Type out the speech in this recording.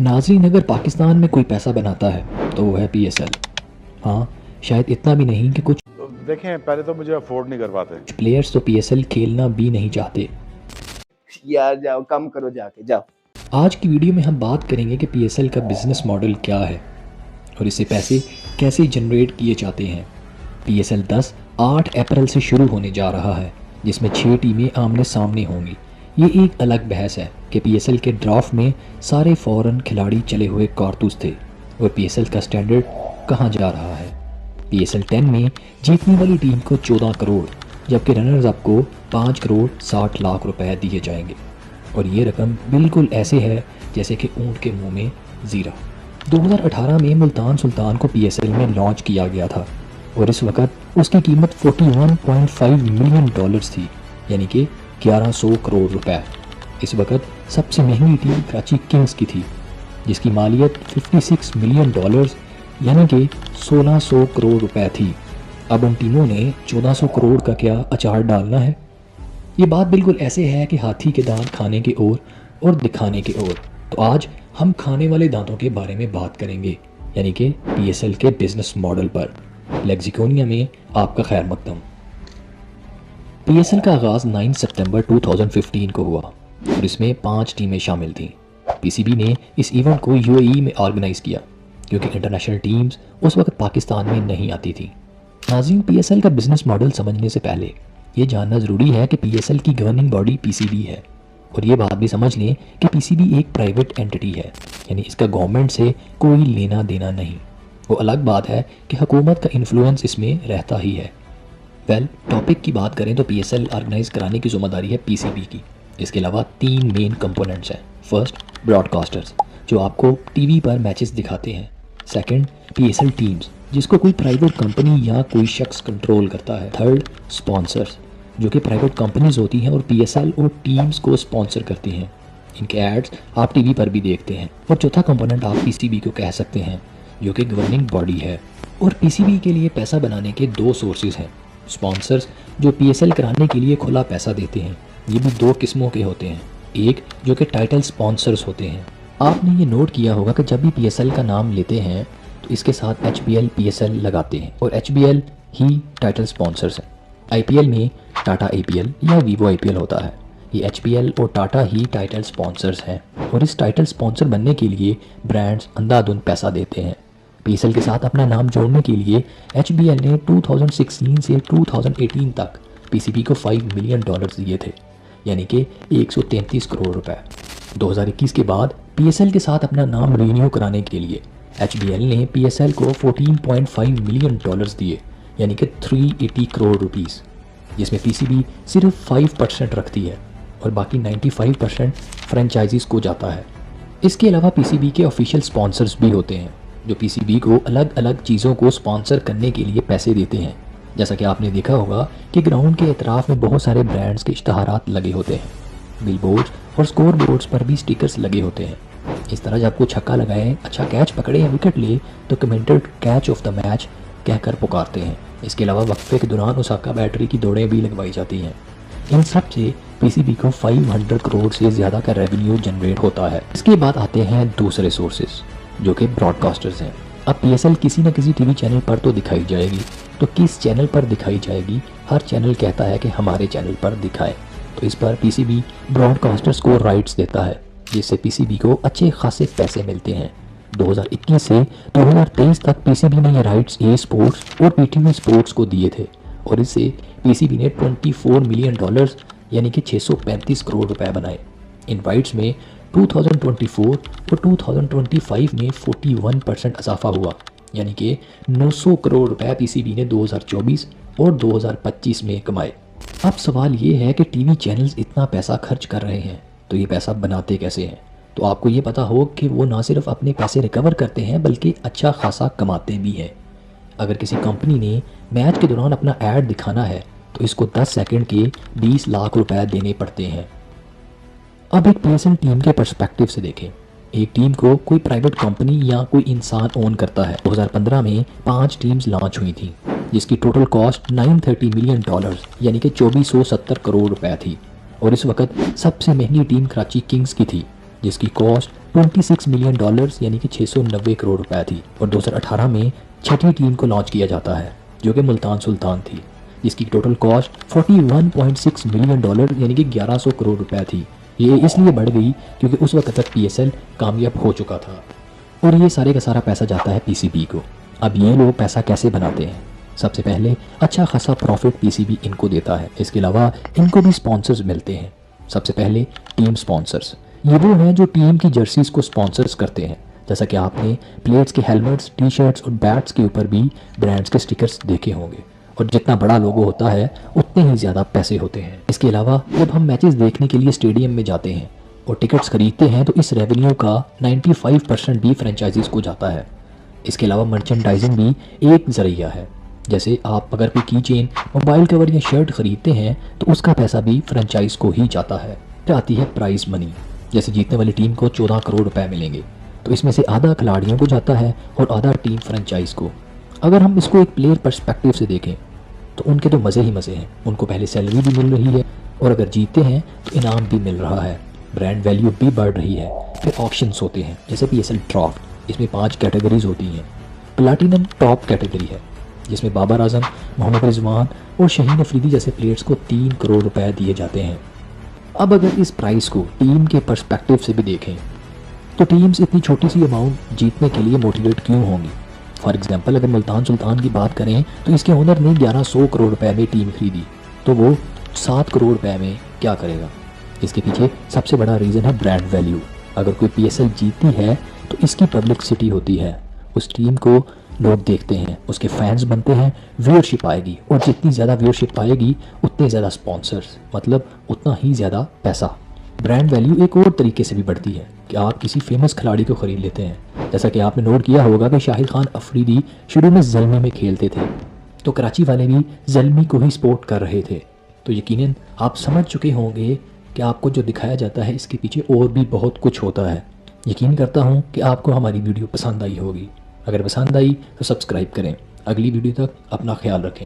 नाज़रीन, अगर पाकिस्तान में कोई पैसा बनाता है तो वो है पीएसएल। हाँ, शायद इतना भी नहीं कि कुछ तो देखें, पहले तो मुझे अफोर्ड नहीं कर पाते। प्लेयर्स तो पीएसएल खेलना भी नहीं चाहते। यार जाओ, कम करो जाके जाओ। आज की वीडियो में हम बात करेंगे कि पीएसएल का बिजनेस मॉडल क्या है और इससे पैसे कैसे जनरेट किए जाते हैं। पीएसएल 10 8 अप्रैल से शुरू होने जा रहा है, जिसमें 6 टीमें आमने सामने होंगी। ये एक अलग बहस है कि पीएसएल के ड्राफ्ट में सारे फॉरेन खिलाड़ी चले हुए कारतूस थे और पीएसएल का स्टैंडर्ड कहाँ जा रहा है। पीएसएल 10 में जीतने वाली टीम को 14 करोड़, जबकि रनर्स अप को 5 करोड़ 60 लाख रुपए दिए जाएंगे। और ये रकम बिल्कुल ऐसे है जैसे कि ऊँट के मुंह में जीरा। 2018 में मुल्तान सुल्तान को पीएसएल में लॉन्च किया गया था और इस वक्त उसकी कीमत 41.5 मिलियन डॉलर्स थी, यानी कि 1100 करोड़ रुपए। इस वक्त सबसे महंगी टीम कराची किंग्स की थी, जिसकी मालियत 56 मिलियन डॉलर्स यानी कि 1600 करोड़ रुपए थी। अब उन टीमों ने 1400 करोड़ का क्या अचार डालना है। ये बात बिल्कुल ऐसे है कि हाथी के दांत खाने की ओर और दिखाने की ओर। तो आज हम खाने वाले दांतों के बारे में बात करेंगे, यानी कि पीएसएल के बिजनेस मॉडल पर। लेक्सिकोनिया में आपका खैर मकदम। पीएसएल का आगाज़ 9 सितंबर 2015 को हुआ और इसमें 5 टीमें शामिल थीं। पीसीबी ने इस इवेंट को यूएई में ऑर्गेनाइज़ किया क्योंकि इंटरनेशनल टीम्स उस वक्त पाकिस्तान में नहीं आती थी। नाज़रीन, पीएसएल का बिजनेस मॉडल समझने से पहले ये जानना ज़रूरी है कि पीएसएल की गवर्निंग बॉडी पीसीबी है। और ये बात भी समझ लें कि पीसीबी एक प्राइवेट एंटिटी है, यानी इसका गवर्नमेंट से कोई लेना देना नहीं। वो अलग बात है कि हुकूमत का इन्फ्लुएंस इसमें रहता ही है। टॉपिक की बात करें तो पीएसएल ऑर्गेनाइज कराने की जिम्मेदारी है पीसीबी की। इसके अलावा 3 मेन कंपोनेंट्स हैं। फर्स्ट, ब्रॉडकास्टर्स जो आपको टीवी पर मैचेस दिखाते हैं। सेकंड, पीएसएल टीम्स जिसको कोई प्राइवेट कंपनी या कोई शख्स कंट्रोल करता है। थर्ड, स्पॉन्सर्स जो कि प्राइवेट कंपनीज होती हैं और पीएसएल और टीम्स को स्पॉन्सर करती हैं। इनके एड्स आप टीवी पर भी देखते हैं। और चौथा कंपोनेंट आप पीसीबी को कह सकते हैं, जो कि गवर्निंग बॉडी है। और पीसीबी के लिए पैसा बनाने के 2 सोर्सेज हैं। स्पॉन्सर्स जो पीएसएल कराने के लिए खुला पैसा देते हैं। ये भी 2 किस्मों के होते हैं। एक जो कि टाइटल स्पॉन्सर्स होते हैं। आपने ये नोट किया होगा कि जब भी पीएसएल का नाम लेते हैं तो इसके साथ एचबीएल पीएसएल लगाते हैं और एचबीएल ही टाइटल स्पॉन्सर्स हैं। आईपीएल में टाटा आईपीएल या वीवो आईपीएल होता है। ये एचबीएल और टाटा ही टाइटल स्पॉन्सर्स हैं और इस टाइटल स्पॉन्सर बनने के लिए ब्रांड्स अंधाधुंध पैसा देते हैं। पीएसएल के साथ अपना नाम जोड़ने के लिए एचबीएल ने 2016 से 2018 तक पीसीबी को 5 मिलियन डॉलर्स दिए थे, यानी कि 133 करोड़ रुपए। 2021 के बाद पीएसएल के साथ अपना नाम रिन्यू कराने के लिए एचबीएल ने पीएसएल को 14.5 मिलियन डॉलर्स दिए, यानी कि 380 करोड़ रुपीस, जिसमें पीसीबी सिर्फ 5% रखती है और बाकी 95% फ्रेंचाइजीज को जाता है। इसके अलावा पीसीबी के ऑफिशियल स्पॉन्सर्स भी होते हैं जो पीसीबी को अलग अलग चीज़ों को स्पॉन्सर करने के लिए पैसे देते हैं। जैसा कि आपने देखा होगा कि ग्राउंड के अतराफ में बहुत सारे ब्रांड्स के इश्तहारात लगे होते हैं। बिलबोर्ड्स और स्कोर बोर्ड्स पर भी स्टिकर्स लगे होते हैं। इस तरह जब आपको छक्का लगाए, अच्छा कैच पकड़े या विकेट ले तो commented catch of the match कहकर पुकारते हैं। इसके अलावा वक्फे के दौरान ओसाका बैटरी की दौड़ें भी लगवाई जाती हैं। इन सब से पीसीबी को 500 करोड़ से ज़्यादा का रेवेन्यू जनरेट होता है। इसके बाद आते हैं दूसरे सोर्सेज जो कि ब्रॉडकास्टर्स हैं। अब पीएसएल किसी न किसी टीवी चैनल पर तो दिखाई जाएगी, तो किस चैनल पर दिखाई जाएगी? हर चैनल कहता है कि हमारे चैनल पर दिखाए, तो इस पर पीसीबी ब्रॉडकास्टर्स को राइट्स देता है, जिससे पीसीबी को अच्छे खासे पैसे मिलते हैं। 2021 से 2023 तक पीसीबी ने ये राइट्स ए स्पोर्ट्स और पीटीवी स्पोर्ट्स को दिए थे और इससे पीसीबी ने 24 मिलियन डॉलर्स यानी कि 635 करोड़ रुपए बनाए। इन राइट्स में 2024 और 2025 में 41% इजाफा हुआ, यानी कि 900 करोड़ रुपए पीसीबी ने 2024 और 2025 में कमाए। अब सवाल ये है कि टीवी चैनल्स इतना पैसा खर्च कर रहे हैं तो ये पैसा बनाते कैसे हैं? तो आपको ये पता हो कि वो ना सिर्फ अपने पैसे रिकवर करते हैं बल्कि अच्छा खासा कमाते भी हैं। अगर किसी कंपनी ने मैच के दौरान अपना ऐड दिखाना है तो इसको 10 सेकंड के 20 लाख रुपए देने पड़ते हैं। अब एक पीएसएल टीम के पर्सपेक्टिव से देखें। एक टीम को कोई प्राइवेट कंपनी या कोई इंसान ओन करता है। 2015 में 5 टीम्स लॉन्च हुई थी जिसकी टोटल कॉस्ट 930 मिलियन डॉलर्स यानी कि 2470 करोड़ रुपए थी और इस वक्त सबसे महंगी टीम कराची किंग्स की थी जिसकी कॉस्ट 26 मिलियन डॉलर्स यानी कि 690 करोड़ रुपए थी। और 2018 में छठी टीम को लॉन्च किया जाता है जो कि मुल्तान सुल्तान थी, जिसकी टोटल कॉस्ट 41.6 मिलियन डॉलर यानी कि 1100 करोड़ रुपए थी। ये इसलिए बढ़ गई क्योंकि उस वक्त तक PSL कामयाब हो चुका था और ये सारे का सारा पैसा जाता है PCB को। अब ये लोग पैसा कैसे बनाते हैं? सबसे पहले अच्छा खासा प्रॉफिट PCB इनको देता है। इसके अलावा इनको भी स्पॉन्सर्स मिलते हैं। सबसे पहले टीम स्पॉन्सर्स, ये वो हैं जो टीम की जर्सीज को स्पॉन्सर्स करते हैं। जैसा कि आपने प्लेयर्स के हेलमेट्स, टी-शर्ट्स और बैट्स के ऊपर भी ब्रांड्स के स्टिकर्स देखे होंगे। और जितना बड़ा लोगो होता है उतने ही ज़्यादा पैसे होते हैं। इसके अलावा जब हम मैचेस देखने के लिए स्टेडियम में जाते हैं और टिकट्स खरीदते हैं तो इस रेवेन्यू का 95% भी फ्रेंचाइजीज को जाता है। इसके अलावा मर्चेंडाइजिंग भी एक ज़रिया है। जैसे आप अगर कोई की चेन, मोबाइल कवर या शर्ट खरीदते हैं तो उसका पैसा भी फ्रेंचाइज को ही जाता है। फिर आती है प्राइज़ मनी। जैसे जीतने वाली टीम को 14 करोड़ रुपए मिलेंगे तो इसमें से आधा खिलाड़ियों को जाता है और आधा टीम फ्रेंचाइज को। अगर हम इसको एक प्लेयर पर्सपेक्टिव से देखें तो उनके तो मज़े ही मज़े हैं। उनको पहले सैलरी भी मिल रही है और अगर जीतते हैं तो इनाम भी मिल रहा है, ब्रांड वैल्यू भी बढ़ रही है। फिर ऑप्शंस होते हैं जैसे PSL ड्राफ्ट, इसमें 5 कैटेगरीज होती हैं। प्लाटिनम टॉप कैटेगरी है जिसमें बाबर आजम, मोहम्मद रिजवान और शहीन अफरीदी जैसे प्लेयर्स को 3 करोड़ रुपए दिए जाते हैं। अब अगर इस प्राइस को टीम के पर्सपेक्टिव से भी देखें तो टीम्स इतनी छोटी सी अमाउंट जीतने के लिए मोटिवेट क्यों होंगी? फॉर एग्जांपल अगर मुल्तान सुल्तान की बात करें तो इसके ओनर ने 1100 करोड़ रुपए में टीम खरीदी तो वो 7 करोड़ रुपए में क्या करेगा? इसके पीछे सबसे बड़ा रीज़न है ब्रांड वैल्यू। अगर कोई PSL जीतती है तो इसकी पब्लिसिटी होती है, उस टीम को लोग देखते हैं, उसके फैंस बनते हैं, व्यूअरशिप आएगी और जितनी ज़्यादा व्यूअरशिप आएगी उतने ज़्यादा स्पॉन्सर्स, मतलब उतना ही ज़्यादा पैसा। ब्रांड वैल्यू एक और तरीके से भी बढ़ती है कि आप किसी फेमस खिलाड़ी को ख़रीद लेते हैं। जैसा कि आपने नोट किया होगा कि शाहिद खान अफरीदी शुरू में ज़ल्मी में खेलते थे तो कराची वाले भी ज़ल्मी को ही सपोर्ट कर रहे थे। तो यकीनन आप समझ चुके होंगे कि आपको जो दिखाया जाता है इसके पीछे और भी बहुत कुछ होता है। यकीन करता हूँ कि आपको हमारी वीडियो पसंद आई होगी। अगर पसंद आई तो सब्सक्राइब करें। अगली वीडियो तक अपना ख्याल रखें।